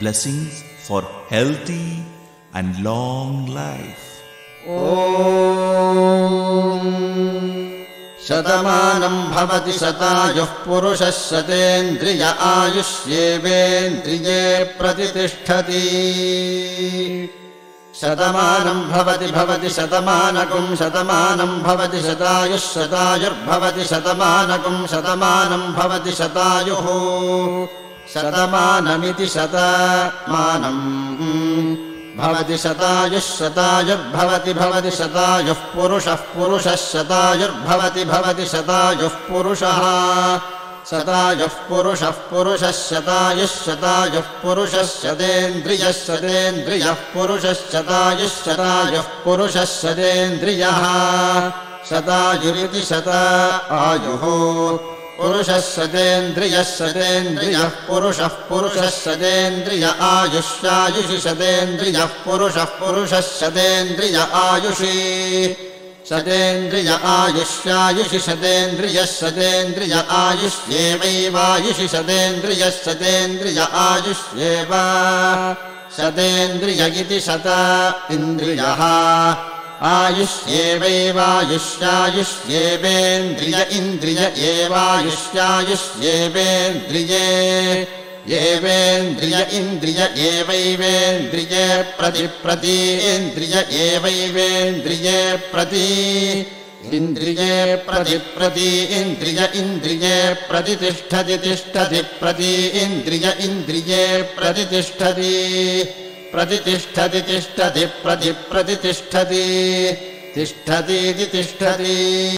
blessings for healthy and long life. शतमानं भवति शतायुः पुरुषः शतेन्द्रिय आयुष्येवेन्द्रिये प्रतिष्ठति शतमानं भवति शतमानकं शतमानं भवति शतायुः शतायुर्भवति शतमानकं शतमानं भवति शतायुः शतमानमिति शतमानं भवति शतायुः शतायुर्भवति शतायुः पुरुषः शतायुर्भवति शतायुः पुरुषः शतायुः पुरुषः शतायुः पुरुषः शतेन्द्रियः पुरुषः शतायुः पुरुषः शतेन्द्रियः शतायुरिति शतायुः पुरुषः शतेन्द्रियः पुरुषः शतेन्द्रिय आयुष्यायुषि शतेन्द्रियः पुरुषः शतेन्द्रिय आयुषि शतेन्द्रिय आयुष्यायुषि शतेन्द्रिय आयुष्येवैवायुषि शतेन्द्रिय आयुष्येव शतेन्द्रिय इति शत इन्द्रियः आयुष्येवैवायुष्यायुष्येवेन्द्रिय इन्द्रिय एवायुष्यायुष्येवेन्द्रिये येवेन्द्रिय इन्द्रिय एवैवेन्द्रिये प्रति इन्द्रिय एवैवेन्द्रिये प्रति इन्द्रिये प्रति इन्द्रिये प्रतिष्ठति प्रति इन्द्रिये प्रतिष्ठति प्रतिष्ठति तिष्ठतीति तिष्ठति